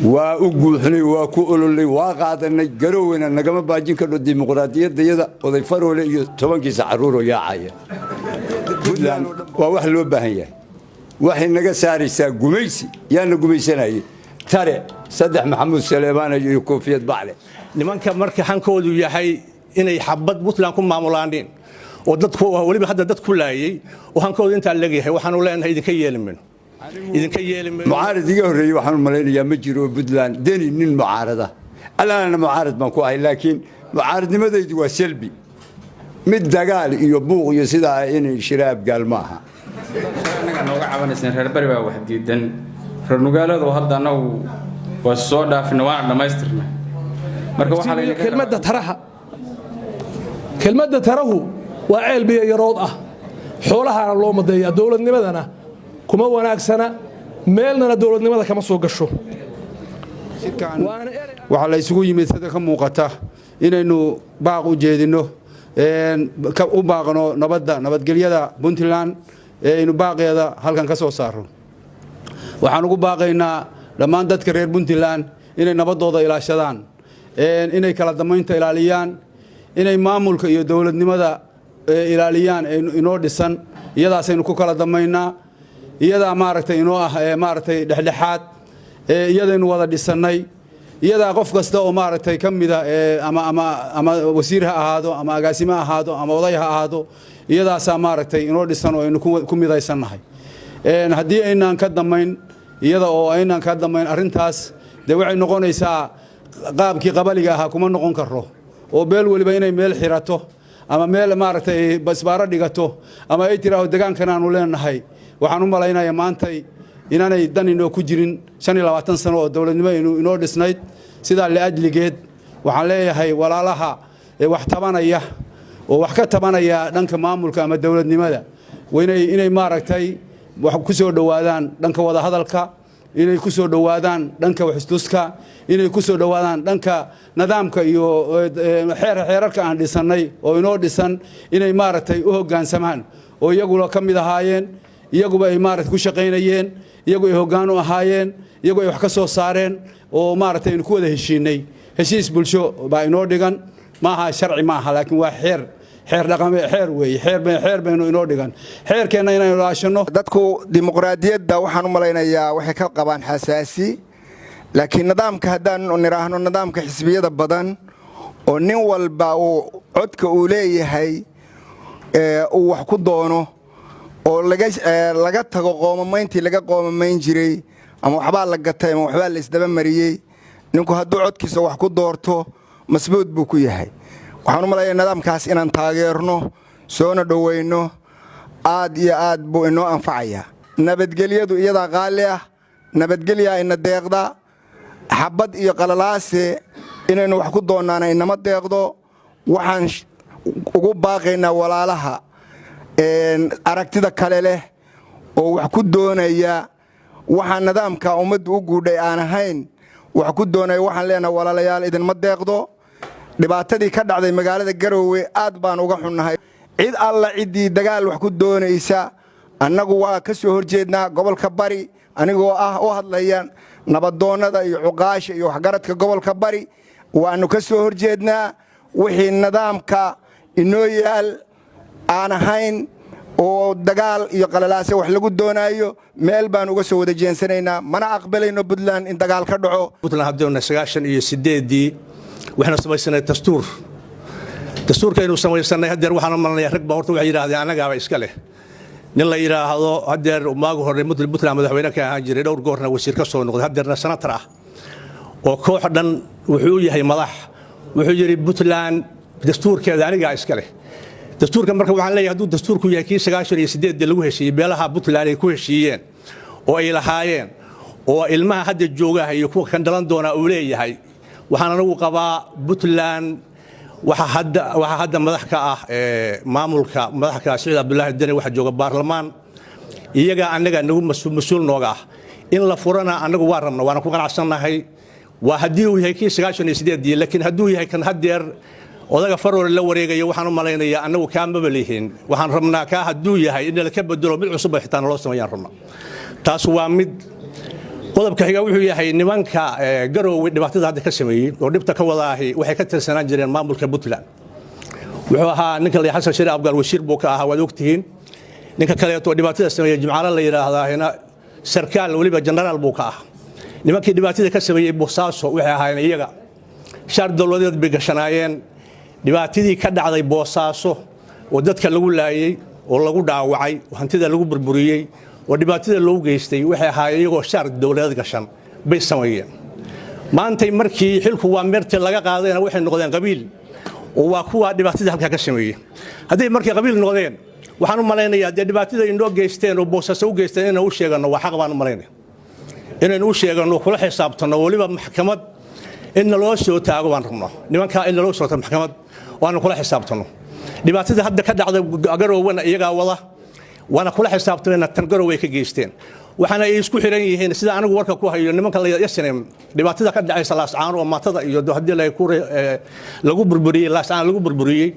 وأقولني وأقولني واقعدني جرونا نجمع باجين كله ديمقراطية ديدا وضيفروا لي طبعا كيس عرورو يا عيا بدلان ووحلو بهية وحين نجا سارسا جميسي يعني جميسنا هي ترى صدق محمد سليمان يكون في بعله لمن كان مركي حنكود وياهي إنه يحبط بطلان كم معمولانين ودتكوا ولي بحد دتكوا لاي وحنكود أنت اللقيه وحنولين هيدي كيال منه إذا كيال منه معارض يجوري وحن ملاين يا مجرو بدلان دني من المعارضة أنا معارض ما كواي لكن معارض لماذا يدوا سلبي مد قال يبوغ يسدا إن شراب قال معها أنا نوقع عبنا سنة هربري واحد جدا فرنقال هذا وهذا أنا والصودا في نوع لما يسترنا كلمة تراه وعيل بي يروضه حولها لو مديا دولة نمدنا كما وناك سنة ميلنا دولة نمدا كما سوق الشو وعلى يسوي مثل كم مقطع إنه باقو جدينه كم باقنا نبض جليدا بنتلان إنه باقي هذا هل كان كسر صاروا وحنقول باقينا لما أنت تكرر بنتلان إنه نبض هذا إلى شدان إنه كلا دمين تلاليان إنه معمول كي دولة نمدا إلاليان إنه دسان يدا سينكو كلا دمينا يدا مارتي إنه مارتي دحدحات يدا إنه وضع دساني يدا قف قصده مارتي كم يدا أما وزيرها هذا أما قاسمها هذا أما وضعها هذا يدا سامارتي إنه دسان وإنه كم يدا يسنهاي هدي إننا نقدمين يدا أو إننا نقدمين أرنتاس دوعي نقول إسا qaabkii qabaliga ahaa kuma noqon karo oo beel waliba inay meel xirato ama meel maartay basbaara dhigato ama ay tiraahdo deegaankan aanu leenahay waxaan u maleynayaa maantay inaanay dan inoo ku jirin 25 sano oo dawladnimo inoo dhisnayd sida la ajligeed waxaan leeyahay walaalaha wax tabanaya oo wax ka tabanaya dhanka maamulka ama dawladnimada inay maartay wax ku soo dhawaadaan dhanka wada hadalka inay ku soo dhawaadaan dhanka wax istuska inay ku soo dhawaadaan dhanka nidaamka iyo xeerarka aan dhisanay oo inoo dhisan inay maartay u hoggaansamaan oo iyagu ka mid ahaayeen iyagu ay maartay ku shaqeynayeen iyagu ay hoggaan u ahaayeen iyagu ay wax ka soo saareen oo maartay ku wada heshiinay heshiis bulsho baa inoo dhigan maaha sharci maaha laakiin waa xeer dhaqame xeer weey xeer baynu inoo dhigan xeerkeena inaynu laashano dadku dimuqraadiyadda waxaan u maleynayaa waxay ka qabaan xasaasi laakiin nidaamka haddaan niraahno nidaamka xisbiyada badan oo nin walba uu codka uu leeyahay uu wax ku doono oo laga tago qoomamayntii laga qoomamayn jiray ama waxbaa la gatay ama waxbaa la isdaba mariyay ninku hadduu codkiisa wax ku doorto masbuud buu ku yahay waxaan u maleynayaa nidaamkaas inaan taageerno soona dhaweyno aad iyo aad buu inoo anfacayaa nabadgelyadu iyada qaali ah nabadgelya ina deeqda xabad iyo qalalaase inaynu wax ku doonaana inama deeqdo waxaan ugu baaqaynaa walaalaha aragtida kale leh oo wax ku doonaya waxa nidaamka ummaddu u guudhay aan ahayn wax ku doonaya waxaan leenahay walaalayaal idinma deeqdo dhibaatadii ka dhacday magaalada Garowe aad baan uga xunnahay cid alla cidii dagaal wax ku doonaysa annagu waa ka soo horjeednaa gobolka Bari anigoo u hadlayaan nabadoonada iyo cuqaasha iyo waxgaradka gobolka Bari waanu ka soo horjeednaa wixii nidaamka inoo yaal aan ahayn oo dagaal iyo qalalaase wax lagu doonayo meel baan uga soo wada jeensanaynaa mana aqbalayno Puntland in dagaal ka dhaco Puntland hadda 98 waxna samaysanay dastuurka inuu samaysanay hadeer waxaan malnayaa rag baa horta waxay yiraahdeen anaga iska leh nin la yiraahdo hadeer maagu hore Puntland madaxweyne ka ahaan jiray dhowr goorna wasiir ka soo noqday hadeerna sanatar ah oo koox dhan wuxuu yahay madax wuxuu yiri Puntland dastuurkeeda aniga iska leh dastuurka marka waxaan leeyahay hadduu dastuurku yahay kii 98 lagu heshiiyay beelaha Puntland ay ku heshiiyeen oo ay lahaayeen oo ilmaha hadda jooga iyo kuwa kan dhalan doona uu leeyahay waxaan anagu qabaa Puntland waxa hadda madax ka ah maamulka madaxka Saciid Abdullaahi Dani waxa jooga baarlamaan iyaga anaga nagu mas'uul nooga ah in la furana anagu waa rabna waana ku qanacsanahay waa hadii uu yahay kii 98 laakiin haduu yahay kan hadeer odaga farool la wareegayo waxaan u maleynayaa anagu kaama baleehin waxaan rabnaa ka haduu yahay in la ka bedelo mid cusub xitaa loo sameeyaan rabna taas waa mid qodobka xiga wuxuu yahay nimanka garoowe dhibaatada hadda ka sameeyay oo dhibta ka wadaahay waxay ka tirsanaan jireen maamulka Puntland wuxuu ahaa ninka la xasan shariif abgal wasiir buu ka ahaa wad ogtihiin ninka kale oo dhibaatada sameeyay jimcaale la yiraahdaa sarkaal waliba generaal buu ka ahaa nimankii dhibaatada ka sameeyay Boosaaso waxay ahaayeen iyaga shar dawladeed bay gashanaayeen dhibaatadii ka dhacday Boosaaso oo dadka lagu laayay oo lagu dhaawacay hantida lagu burburiyay oo dhibaatada loo geystay waxay ahaayeen iyagoo shar dawladeed gashan bay sameeyeen maantay markii xilku waa meerta laga qaadayna waxay noqdeen qabiil oo waa kuwa dhibaatada halka ka sameeyay haday markii qabiil noqdeen waxaan u maleynayaa dhibaatada inoo geysteen oo Boosaaso u geysteen inuu sheegano waa xaq baan u maleynayaa inuu sheegano kula xisaabtano waliba maxkamad in loo soo taago waan rabnaa nimanka in loo soo taago maxkamad waan kula xisaabtano dhibaatada hadda ka dhacday garoowana iyaga wada wana kula xisaabtana tan garoowe ka geysteen waxana ay isku xiran yihiin sida anigu warka ku hayo nimanka la yasneen dhibaatada ka dhacay salaascaan oo maatada iyo hadii lagu burburiyay laascaan lagu burburiyay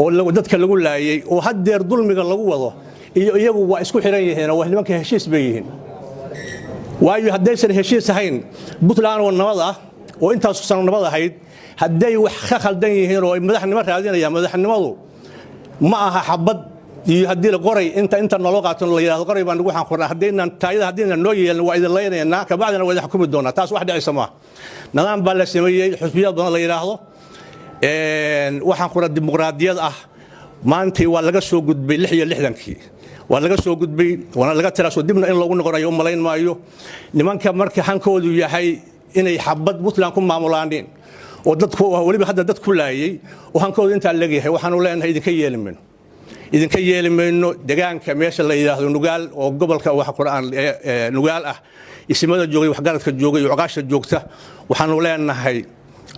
oo dadka lagu laayay oo hadeer dulmiga lagu wado iyo iyagu waa isku xiran yihiin oo nimanka heshiis bay yihiin waayo hadaysan heshiis ahayn Puntland oo nabad ah oo intaas sano nabad ahayd haday wax ka khaldan yihiin oo madaxnimo raadinaya madaxnimadu ma aha xabad iyo hadii la qoray inta noo qaato la yiraahdo qoray baan ugu xan qornaa hadaynan taayada hadaynan noo yeelin waa idin leeyahay ka bacdina wada xukumi doona taas wax dhacaysa ma nidaam baa la sameeyay xusbiyada badan la yiraahdo waxaan qora dimuqraadiyad ah maanta waa laga soo gudbay 66kii waa laga soo gudbay wana laga tiraasoo dibna in lagu noqonayo malayn maayo nimanka marka xankoodu yahay inay xabad Puntland ku maamulaaneen oo dadku waliba hadda dad ku laayay oo xankoodu inta laga waxaan u leenahay idinka yeelimayno deegaanka meesha la yiraahdo nugaal oo gobolka wax quraan nugaal ah ismada joogay wax garadka joogay iyo caqaasha joogta waxaan u leenahay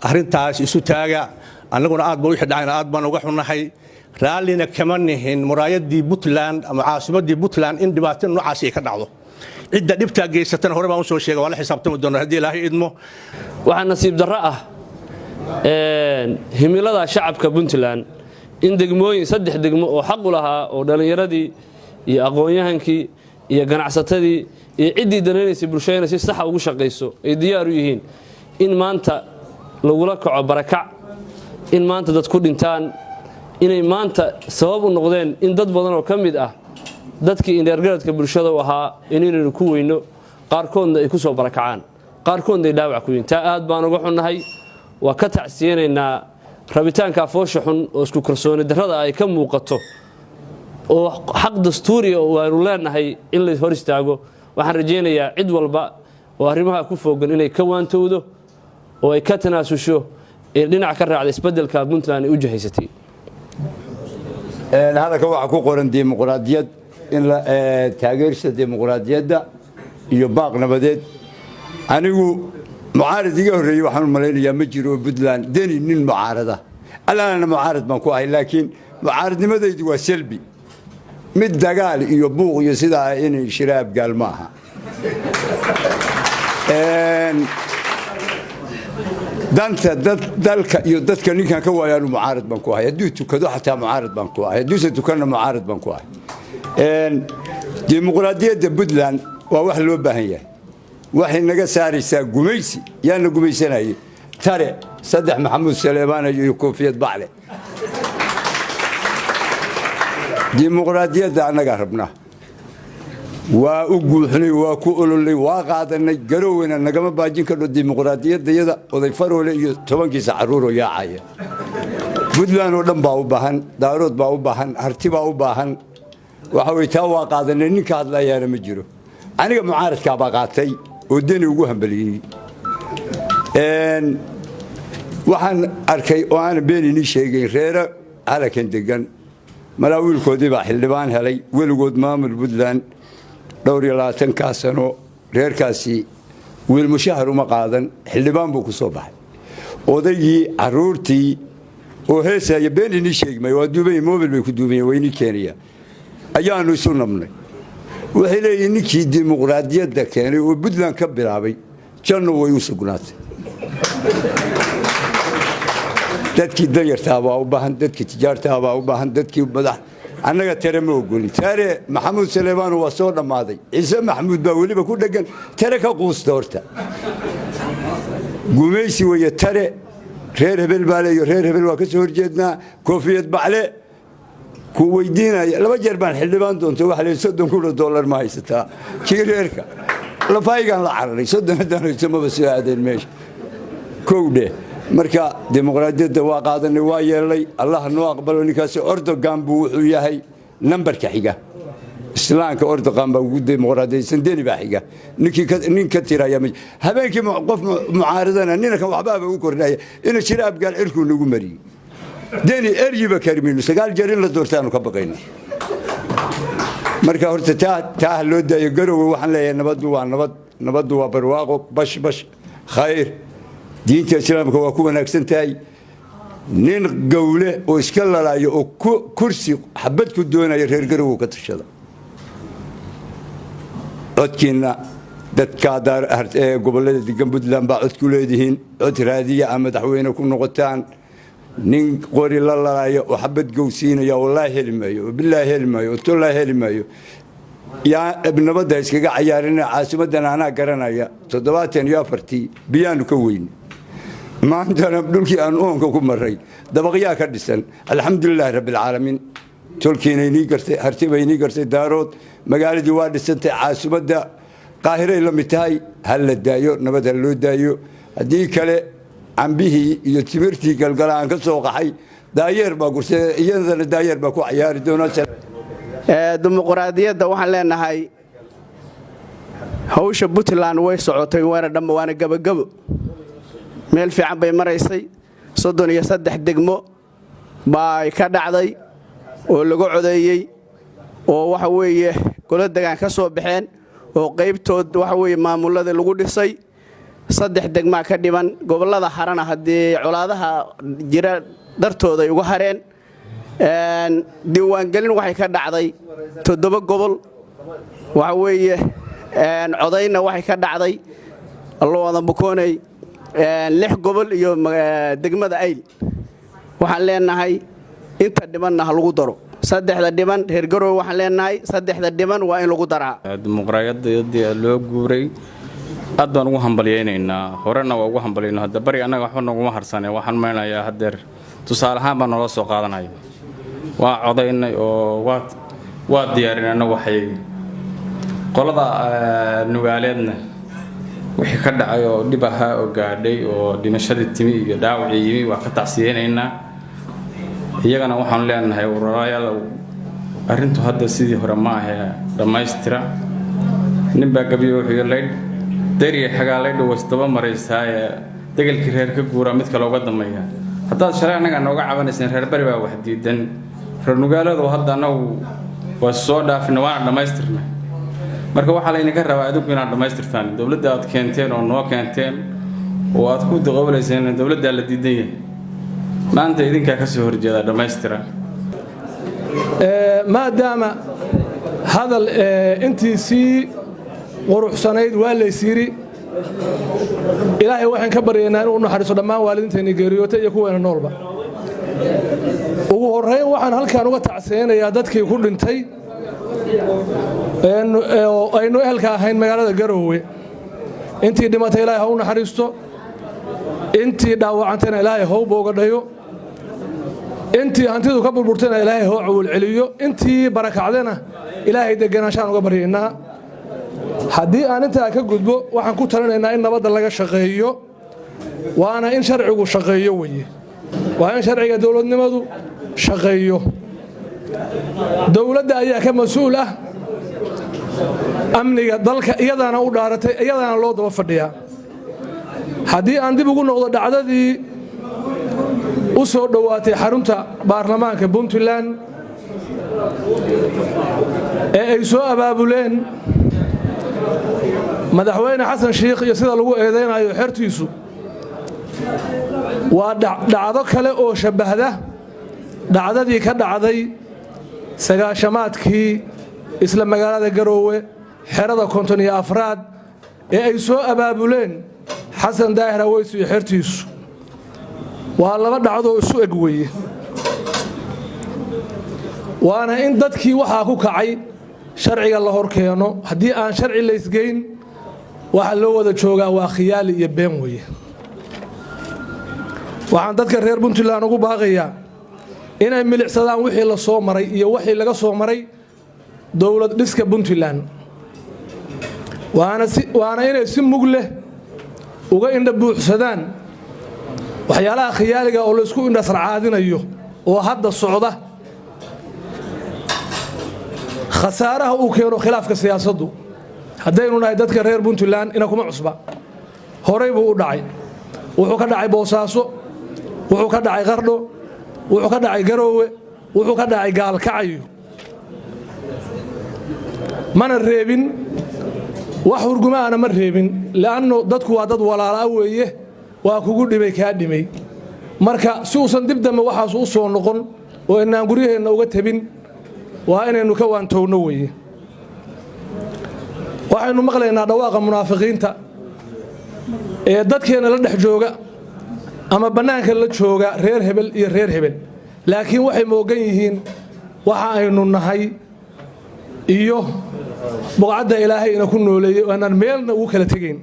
arintaas isu taaga annaguna aad baa wixii dhacayna aad baan uga xunahay raalina kama nihin muraayadii Puntland ama caasimadii Puntland in dhibaato noocaas ay ka dhacdo cidda dhibta geysatana hore baan u soo sheegay wala xisaabtami doona hadii Ilaahay idmo waxa nasiib darro ah himilada shacabka Puntland in degmooyin saddex degmo oo xaq u lahaa oo dhalinyaradii iyo aqoon-yahankii iyo ganacsatadii iyo ciddii danaynaysay bulshada si sax ah ugu shaqeyso ay diyaar u yihiin in maanta lagula kaco barakac in maanta dad ku dhintaan inay maanta sabab u noqdeen in dad badan oo ka mid ah dadkii indheergaradka bulshada u ahaa inaynu ku weyno qaarkoodna ay ku soo barakacaan qaarkoodna ay dhaawac ku yihiin taa aad baan uga xunnahay waa ka tacsiyeenaynaa rabitaanka foosha xun oo isku kalsooni darrada ay ka muuqato oo xaq dastuuri oo waanu leenahay in la hor istaago waxaan rajaynayaa cid walba oo arrimaha ku foogan inay ka waantowdo oo ay ka tanaasusho ee dhinac ka raacday isbedelka Puntland ay u jahaysatay hadalka waxa ku qoran dimuqraadiyad in la taageerista dimuqraadiyadda iyo baaq nabadeed anigu معارض يهري وحنا ملايين ما جرو بدلان دني نين معارضة أنا معارض ما كواهي لكن معارض لماذا يدوا سلبي مد قال يبوغ يسدا إني شراب قال معها دانت دلك يدتك نيكا كواهي أنا معارض ما كواهي دوتو كدو حتى معارض ما كواهي دوستو كان معارض ما كواهي ديمقراطية بدلان وواحد لو باهيه waxay naga saaraysaa gumaysi yaana gumaysanay tare saddex maxamuud Saleebaan iyo koofiyad bacle dimuqraadiyadda anaga rabnaa waa u guuxnay waa ku ololay waa qaadanay garoowena nagama baajin karo dimuqraadiyadda oday faroole iyo 10kiisa caruur yaacaya Puntland oo dhan baa u baahan daarood baa u baahan harti baa u baahan waxa way taa waa qaadanay ninka hadlayaana ma jiro aniga mucaaradka baa qaatay ودني وجوهم بلي waxaan arkay oo aan beenini sheegay reera ala kan degan malaawilkoodii baa xildhibaan helay weligood maamul Puntland dhowr iyo 20 ka sano reerkaasi wiil mushahar uma qaadan xildhibaan buu ku soo baxay odaygii caruurtii oo heesaya beenini sheegmay waa duubay mobil bay ku duubeen wayni Kenya ayaanu isu nabnay waxay leeyihiin ninkii dimuqraadiyadda keenay oo Puntland ka bilaabay janno way u sugnaatay dadkii danyarta baa u baahan dadkii tijaarta baa u baahan dadkii madax annaga tare ma ogolin tare maxamuud saleebaan waa soo dhammaaday ciise maxamuud baa weliba ku dheggan tare ka quusta horta gumaysi weeye tare reer hebel baa leeyo reer hebel waa ka soo horjeednaa koofiyad bacle ku weydiinaya laba jeer baan xildhibaan doontay waxa leeyahay $30,000 ma haysataa kii reerka lafaygan la cararay 30 samaba soo aadeen meesha kowde marka dimuqraadiyadda waa qaadanay waa yeelay allah noo aqbalo ninkaas Erdogan buu wuxuu yahay nambarka xiga islaamka Erdogan baa ugu dimuqraadiyaysan deni baa xiga ninka tiraya habeenkii qof mucaaradana ninka waxba u kordhaya in shiraab gaal cirku nagu mariyay deni eryiba karminu sagaal jeerin la doortaanu ka baqayna marka horta taa loo daayo garowe waxaan leeyahay nabadu waa barwaaqo bash khayr diinta islaamka waa ku wanaagsan tahay nin gowle oo iska lalaayo oo kursi xabad ku doonaya reer garowe ka tashada codkiina dadka gobolada degan Puntland baa cod ku leedihiin cod raadiya ama madaxweyne ku noqotaan nin qori la lalaayo oo xabad gowsiinaya wallahi helmayo billahi helmayo tolla helmayo yaa ibnabada iskaga ciyaarina caasimadan ana garanaya 74 biyaan ka weyn maantana dhulkii aan oonka ku maray dabaqyaa ka dhisan alxamdulillaah rabbil caalamiin tolkiinayni gartay hartibayni gartay daarood magaaladii waa dhisantay caasimada qaahiray la mid tahay hal la daayo nabad loo daayo hadii kale ambihii iyo timirtii galgalaan ka soo qaxay daayeer baa gursay iyadana daayeer baa ku ciyaari doona dimuqraadiyadda waxaan leenahay hawsha Puntland way socotay waana gabagabo meel fiican bay maraysay 33 degmo baa ka dhacday oo lagu codeeyay oo waxa weeye golo deegaan ka soo baxeen oo qaybtood waxa weeye maamulada lagu dhisay 3 degma ka dhiman gobolada harana hadii colaadaha jira dartooda ay uga hareen diiwaan gelin waxay ka dhacday 7 gobol waxa weeye codayna waxay ka dhacday Allah wada bukoonay 6 gobol iyo degmada Ayl waxaan leenahay inta dhimanna lagu daro 3 dhiman reer garowe waxaan leenahay 3 dhiman waa in lagu daraa dimuqraadiyadda loo guuray aad baan ugu hambalyeynaa horena waa ugu hambalyeynaa hadda bari anaga waxba nagu harsanay waxaan meenayaa hadeer tusaale ahaan baan noo soo qaadanay waa codaynay oo waa diyaarinayna waxay qolada nugaaleedna wixii ka dhacay oo dhibaha oo gaadhay oo dhimashadii timi iyo dhaawacii yimi waa ka tacsiyeynaa iyagana waxaan leenahay waraayada arintu hadda sidii hore ma aha dhamaystira ninba gabiyo wuxuu leeyahay dariiq xagaalay dhawastaba maraysaa degalkii reer ka guura mid kale uga dameeya hadda shalay anaga nooga cabanaysan reer bari baa wax diidan reer nugaaladu hadda anagu waa soo dhaafina waana dhamaystirna marka waxa la inaga rabaa adigu inaad dhamaystirtaan dawladda aad keenteen oo noo keenteen oo aad ku daqoobleyseen dawladda la diidan yahay maanta idinka ka soo horjeeda dhamaystira maadaama hadal intii si quruxsanayd waa la yiri ilaahay waxaan ka baryaynaa inuu naxariiso dhammaan waalidiinteena geeriyootay iyo kuweena noolba ugu horeyn waxaan halkaan uga tacseenayaa dadkii ku dhintay aynu ehelka ahayn magaalada garowe intii dhimatay ilaahay ha u naxariisto intii dhaawacantayna ilaahay ha u boogadhayo intii hantidu ka burburtayna ilaahay ha u cawil celiyo intii barakacdana ilaahay deganaanshaan uga baryaynaa haddii aan intaa ka gudbo waxaan ku talinaynaa in nabadda laga shaqeeyo waana in sharcigu shaqeeyo weye waa in sharciga dowladnimadu shaqeeyo dowladda ayaa ka mas'uul ah amniga dalka iyadaana u dhaaratay iyadaana loo daba fadhiyaa haddii aan dib ugu noqdo dhacdadii u soo dhowaatay xarunta baarlamaanka Puntland ee ay soo abaabuleen madaxweyne xasan sheekh iyo sida lagu eedeynayo xertiisu waa dhacdo kale oo shabahda dhacdadii ka dhacday sagaashamaadkii isla magaalada garowe xerada 54 ee ay soo abaabuleen xasan daahir aweys iyo xertiisu waa laba dhacdo isu eg weeye waana in dadkii waxaa ku kacay sharciga la hor keeno haddii aan sharci la isgeyn waxa loo wada joogaa waa khiyaali iyo been weeye waxaan dadka reer Puntland ugu baaqayaa inay milicsadaan wixii la soo maray iyo wixii laga soo maray dawlad dhiska Puntland waana inay si mug leh uga indha buuxsadaan waxyaalaha khiyaaliga oo la isku indhasracaadinayo oo hadda socda khasaaraha uu keeno khilaafka siyaasaddu haddaynu nahay dadka reer Puntland ina kuma cusba horey buu u dhacay wuxuu ka dhacay Boosaaso wuxuu ka dhacay Qardho wuxuu ka dhacay Garowe wuxuu ka dhacay Gaalkacyo mana reebin wax hurgumaana ma reebin laano dadku waa dad walaala weeye waa kugu dhibay ka dhimay marka si uusan dib dambe waxaas u soo noqon oo inaan guryaheena uga tabin waa inaynu ka waantowno weeye waxaynu maqlaynaa dhawaaqa munaafiqiinta ee dadkeena la dhex jooga ama banaanka la jooga reer hebel iyo reer hebel laakiin waxay moogan yihiin waxa aynu nahay iyo buqacada Ilaahay ina ku nooleeyay aanan meelna ugu kala tageyn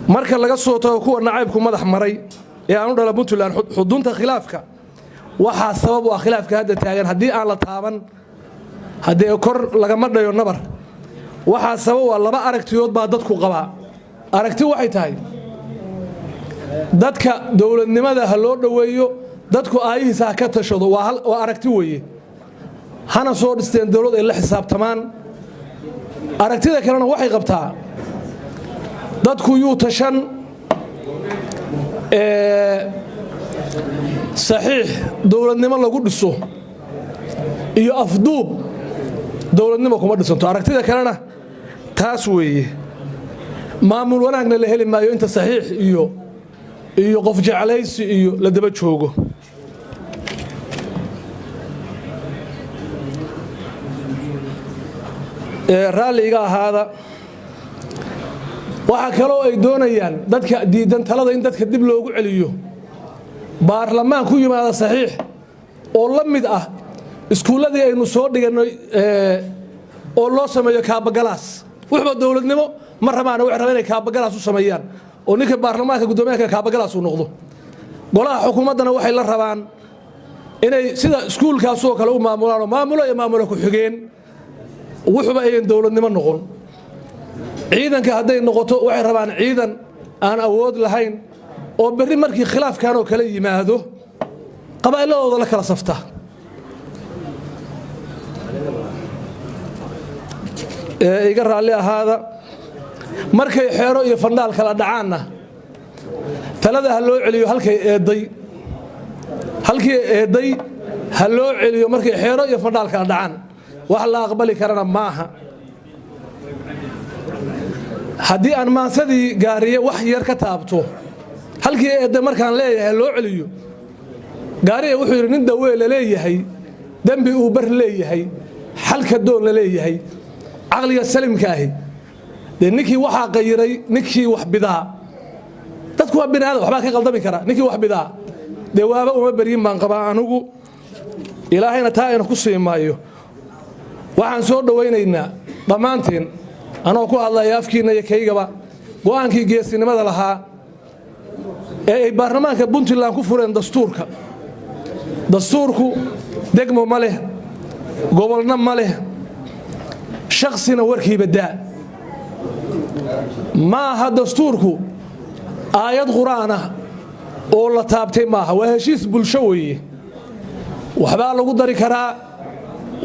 marka laga soo tago kuwa nacaybku madax maray ee aanu dhala Puntland xudunta khilaafka waxa sabab u ah khilaafka hadda taagan hadii aan la taaban hadii kor laga madhayo nabar waxa sabab waa laba aragtiyood baa dadku qaba aragti waxay tahay dadka dawladnimada ha loo dhaweeyo dadku aayihiisa ka tashado waa aragti weeye hana soo dhisteen dawlad ay la xisaabtamaan aragtida kalena waxay qabtaa dadku yuu tashan saxiix dawladnimo lagu dhiso iyo afduub dawladnimo kuma dhisanto aragtida kalena taas weeye maamul wanaagna la heli maayo inta saxiix iyo qof jeclaysi iyo la daba joogo raaliga ahaada waxa kale oo ay doonayaan dadka diidan talada in dadka dib loogu celiyo baarlamaan ku yimaada saxiix oo la mid ah iskuuladii aynu soo dhiganay oo loo sameeyo kaabagalaas wuxuu dawladnimo ma rabaan wax rabaan inay kaabagalaas u sameeyaan oo ninka baarlamaanka gudoomiyaha kaabagalaas uu noqdo golaha xukuumadana waxay la rabaan inay sida iskuulkaas oo kale u maamulaan maamulo ku xigeen wuxuba ay dawladnimo noqon ciidanka haday noqoto waxay rabaan ciidan aan awood lahayn oo bari markii khilaafkan oo kale yimaado qabaa'ilooda la kala safta iga raali ahaada markay xeero iyo fandhaal kala dhacaanna talada ha loo celiyo halkii eeday ha loo celiyo markay xeero iyo fandhaal kala dhacaan wax la aqbali karana maaha haddii aan maansadii gaariye wax yar ka taabto halkii eeday markaan leeyahay loo celiyo gaariye wuxuu yidhi nin dawee la leeyahay dembi uu bar leeyahay xalka doon la leeyahay caqliga salimka ahi dee ninkii waxaa qayiray ninkii wax bidaa dadku waa binaada waxbaa ka qaldami kara ninkii wax bidaa dee waaba uma beryin baan qabaa anugu ilaahayna taa ayna ku sii maayo waxaan soo dhawaynaynaa dhammaanteen anoo ku hadlaya afkiina iyo kaygaba go'aankii geesinimada lahaa ee ay baarlamaanka Puntland ku fureen dastuurku degmo ma leh gobolna ma leh shakhsina warkiiba daa maaha dastuurku aayad quraan ah oo la taabtay maaha waa heshiis bulsho weeye waxbaa lagu dari karaa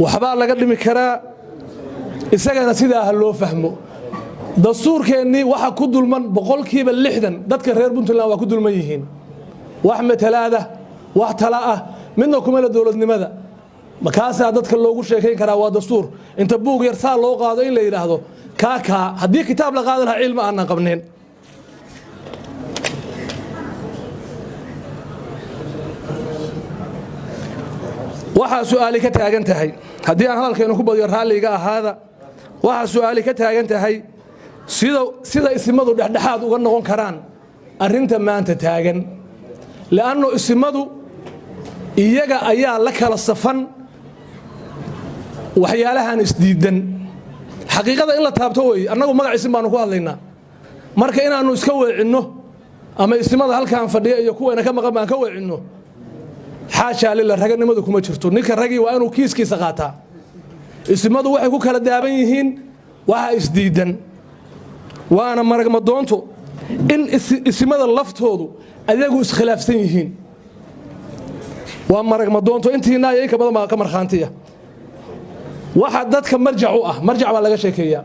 waxbaa laga dhimi karaa isagana sidaa loo fahmo dastuurkeennii waxa ku dulman 60% dadka reer Puntland waa ku dulman yihiin wax matalaada wax tala ah midna kuma la dawladnimada makaasa dadka loogu sheekayn karaa waa dastuur inta buug yar saa loo qaado in la yiraahdo kaaka hadii kitaab la qaadan lahaa cilmi aan qabneen waxa su'aali ka taagan tahay hadii aan hadalkeenu ku badiyo raaliga ahaada waxa su'aali ka taagan tahay sida isimadu dhexdhexaad uga noqon karaan arinta maanta taagan laano isimadu iyaga ayaa la kala safan waxyaalahan isdiidan xaqiiqada in la taabto way annagu magaciisin baanu ku hadlaynaa marka inaanu iska weecinno ama ismada halkaan fadhiya iyo kuweena ka maqan baan ka weecinno xaasha lila raganimadu kuma jirto ninka ragii waa inuu kiiskiisa qaataa ismadu waxay ku kala daaban yihiin waxa isdiidan waana maragma doonto in ismada laftoodu ayagu iskhilaafsan yihiin waa maragma doonto intiina ay ka badan ka marxaantiya waxa dadka marjac u ah marjac baa laga sheekeeyaa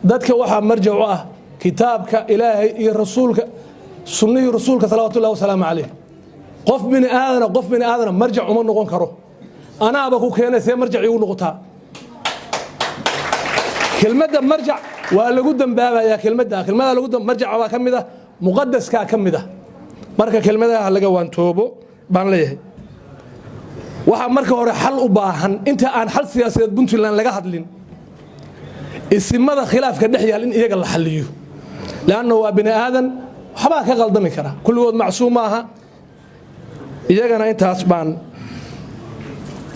dadka waxa marjac u ah kitaabka ilaahay iyo rasuulka sunnihii rasuulka salawaatullaahi wasalaamu calayh qof bini aadana marjac uma noqon karo anaaba ku keenay see marjac igu noqotaa kelmadda marjac waa lagu dambaabayaa kelmadda lagu marjac baa ka mid ah muqadaskaa ka mid ah marka kelmadaha laga waantoobo baan leeyahay waxaa marka hore xal u baahan inta aan xal siyaasadeed puntland laga hadlin isimada khilaafka dhex yaal in iyaga la xaliyo laanna waa bini aadan waxbaa ka qaldami kara kulligood macsuum maaha iyagana intaas baan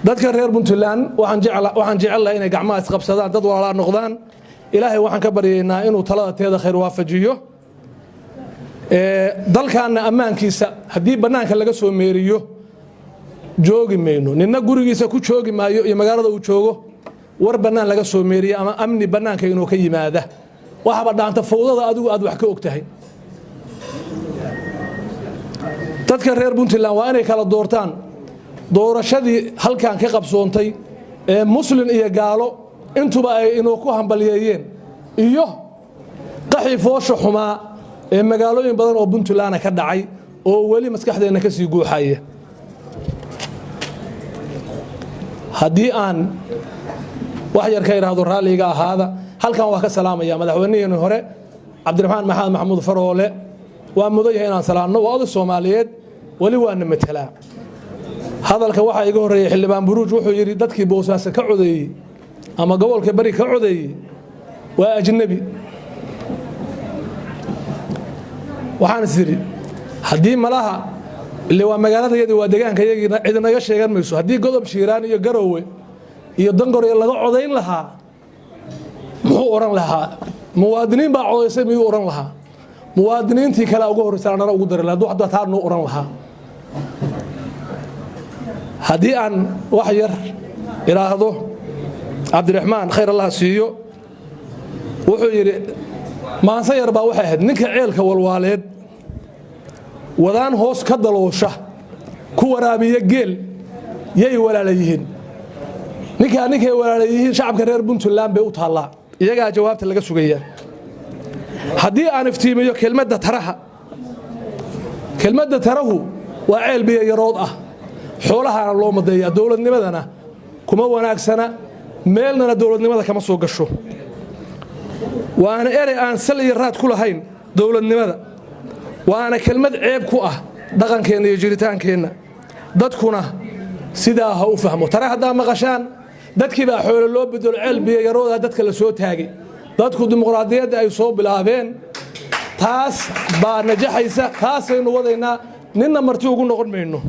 dadka reer puntland waxaan jecelahay inay gacmaha isqabsadaan dad walaalaa noqdaan ilaahay waxaan ka baryaynaa inuu talada teeda khayr waafajiyo dalkaana ammaankiisa haddii bannaanka laga soo meeriyo joogi mayno ninna gurigiisa ku joogi maayo iyo magaalada uu joogo war bannaan laga soo meeriya ama amni bannaanka inuu ka yimaada waxaba dhaanta fawdada adigu aad wax ka og tahay dadka reer puntland waa inay kala doortaan doorashadii halkan ka qabsoontay ee muslin iyo gaalo intuba ay inuu ku hambalyeeyeen iyo qaxii foosha xumaa ee magaalooyin badan oo puntland ka dhacay oo weli maskaxdeena ka sii guuxaya haddii aan wax yar ka iraahdo raaliga ahaada halkan waa ka salaamaya madaxweynihii hore cabdiraxmaan maxamed maxamuud faroole waa mudan yahay inaan salaamno waa oday Soomaaliyeed wali waana matala hadalka waxa iga horeeyay xildhibaan buruuj wuxuu yiri dadkii boosaaska ka codeeyay ama gobolka bari ka codeeyay waa ajnabi waxaan isiri hadii malaha اللي waa magaaladayada waa deegaankayagina cid naga sheegan mayso hadii godob Shiiraan iyo Garowe iyo Dangor laga codeyn lahaa muxuu oran lahaa muwaadiniin baa codeysay miyuu oran lahaa muwaadiniintii kale ugu horreysana ugu daray lahaa hadda taanu oran lahaa hadii aan wax yar iraahdo Cabdiraxmaan khayr Allah siiyo wuxuu yiri maansa yar baa waxay ahayd ninka ceelka walwaaleed wadaan hoos ka daloosha ku waraabiya geel yay walaalayihiin ninkay walaalayihiin shacabka reer Puntland bay u taallaa iyaga jawaabta laga sugaya hadii aan iftiimiyo kelmadda tarahu waa ceel biyo yarood ah xoolaha loo madeeyaa dawladnimadana kuma wanaagsana meelna dawladnimada kama soo gasho waana erey aan sal iyo raad ku lahayn dawladnimada waana kelmad ceeb ku ah dhaqankeena iyo jiritaankeena dadkuna sidaa ha u fahmo tara hadaa maqashaan dadkii baa xoolo loo bedelo ceel biyo yarooda dadka la soo taagay dadku dimuqraadiyadda ay soo bilaabeen taas baa najaxaysa taasaynu wadaynaa ninna marti ugu noqon mayno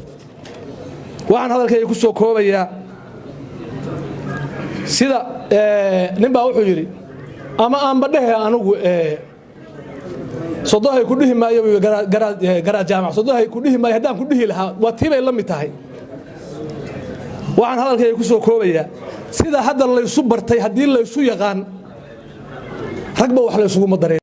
waxaan hadalkayga ku soo koobayaa sida nin baa wuxuu yiri ama aan badhahe anigu sodohay ku dhihi maayo garaad jaamac sodohay ku dhihi maayo hadaan ku dhihi lahaa waa tiibay la mid tahay waxaan hadalkayga ku soo koobayaa sida hadda la isu bartay hadii la isu yaqaan ragba wax la isugu madareen